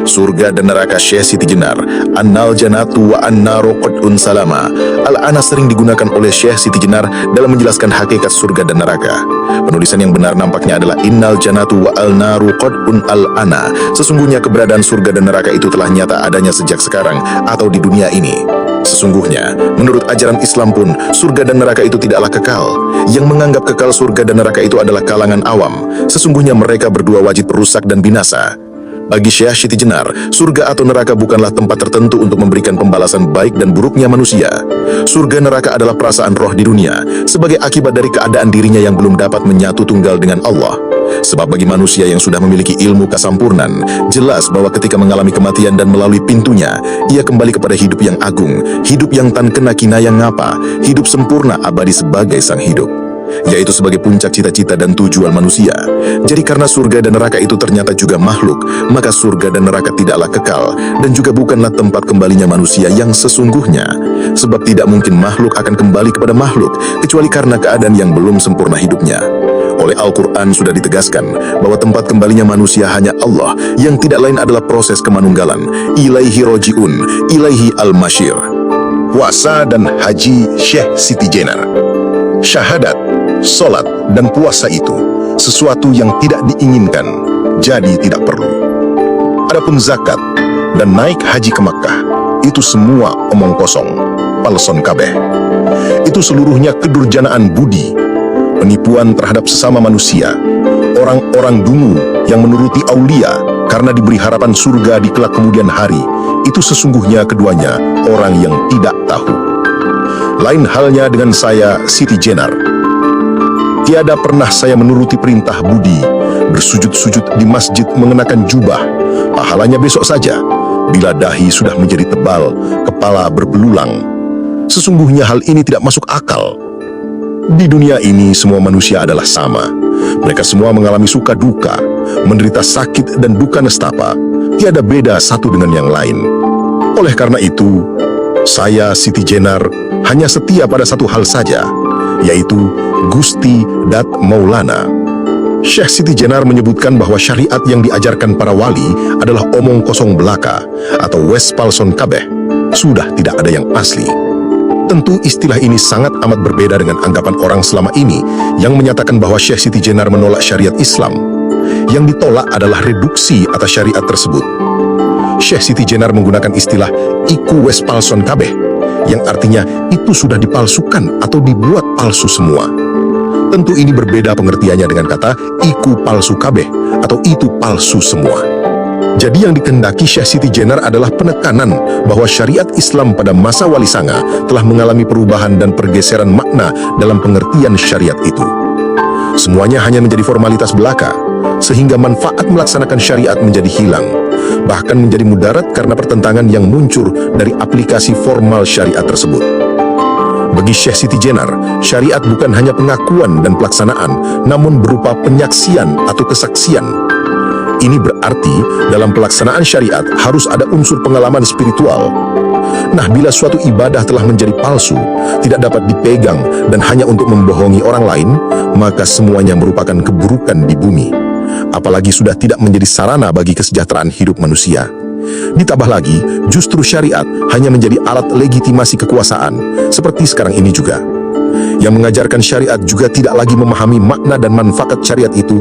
Surga dan neraka Syekh Siti Jenar, Annal Jannatu wa Annaru qad unsalama. Al-ana sering digunakan oleh Syekh Siti Jenar dalam menjelaskan hakikat surga dan neraka. Penulisan yang benar nampaknya adalah Innal Jannatu wa Al-naru qad al-ana. Sesungguhnya keberadaan surga dan neraka itu telah nyata adanya sejak sekarang atau di dunia ini. Sesungguhnya, menurut ajaran Islam pun, surga dan neraka itu tidaklah kekal. Yang menganggap kekal surga dan neraka itu adalah kalangan awam. Sesungguhnya mereka berdua wajib rusak dan binasa. Bagi Syekh Siti Jenar, surga atau neraka bukanlah tempat tertentu untuk memberikan pembalasan baik dan buruknya manusia. Surga neraka adalah perasaan roh di dunia, sebagai akibat dari keadaan dirinya yang belum dapat menyatu tunggal dengan Allah. Sebab bagi manusia yang sudah memiliki ilmu kasampurnan, jelas bahwa ketika mengalami kematian dan melalui pintunya, ia kembali kepada hidup yang agung, hidup yang tan kena kinayang ngapa, hidup sempurna abadi sebagai sang hidup, yaitu sebagai puncak cita-cita dan tujuan manusia. Jadi karena surga dan neraka itu ternyata juga makhluk, maka surga dan neraka tidaklah kekal, dan juga bukanlah tempat kembalinya manusia yang sesungguhnya. Sebab tidak mungkin makhluk akan kembali kepada makhluk, kecuali karena keadaan yang belum sempurna hidupnya. Oleh Al-Quran sudah ditegaskan bahwa tempat kembalinya manusia hanya Allah, yang tidak lain adalah proses kemanunggalan. Ilaihi roji'un, ilaihi al-masyir. Puasa dan haji Syekh Siti Jenar. Syahadat, solat, dan puasa itu sesuatu yang tidak diinginkan, jadi tidak perlu. Adapun zakat dan naik haji ke Makkah, itu semua omong kosong, palson kabeh. Itu seluruhnya kedurjanaan budi, penipuan terhadap sesama manusia, orang-orang dungu yang menuruti aulia karena diberi harapan surga di kelak kemudian hari. Itu sesungguhnya keduanya orang yang tidak tahu. Lain halnya dengan saya, Siti Jenar. Tiada pernah saya menuruti perintah budi, bersujud-sujud di masjid mengenakan jubah. Pahalanya besok saja, bila dahi sudah menjadi tebal, kepala berbelulang. Sesungguhnya hal ini tidak masuk akal. Di dunia ini semua manusia adalah sama. Mereka semua mengalami suka duka, menderita sakit dan duka nestapa. Tiada beda satu dengan yang lain. Oleh karena itu, saya Siti Jenar hanya setia pada satu hal saja, yaitu Gusti Dat Maulana. Syekh Siti Jenar menyebutkan bahwa syariat yang diajarkan para wali adalah omong kosong belaka atau wes palson kabeh. Sudah tidak ada yang asli. Tentu istilah ini sangat amat berbeda dengan anggapan orang selama ini yang menyatakan bahwa Syekh Siti Jenar menolak syariat Islam. Yang ditolak adalah reduksi atas syariat tersebut. Syekh Siti Jenar menggunakan istilah iku wes palson kabeh, yang artinya itu sudah dipalsukan atau dibuat palsu semua. Tentu ini berbeda pengertiannya dengan kata iku palsu kabeh atau itu palsu semua. Jadi yang dikehendaki Syekh Siti Jenar adalah penekanan bahwa syariat Islam pada masa Wali Sanga telah mengalami perubahan dan pergeseran makna dalam pengertian syariat itu. Semuanya hanya menjadi formalitas belaka, sehingga manfaat melaksanakan syariat menjadi hilang, bahkan menjadi mudarat karena pertentangan yang muncul dari aplikasi formal syariat tersebut. Bagi Syekh Siti Jenar, syariat bukan hanya pengakuan dan pelaksanaan, namun berupa penyaksian atau kesaksian. Ini berarti dalam pelaksanaan syariat harus ada unsur pengalaman spiritual. Nah, bila suatu ibadah telah menjadi palsu, tidak dapat dipegang dan hanya untuk membohongi orang lain, maka semuanya merupakan keburukan di bumi. Apalagi sudah tidak menjadi sarana bagi kesejahteraan hidup manusia. Ditambah lagi, justru syariat hanya menjadi alat legitimasi kekuasaan, seperti sekarang ini juga. Yang mengajarkan syariat juga tidak lagi memahami makna dan manfaat syariat itu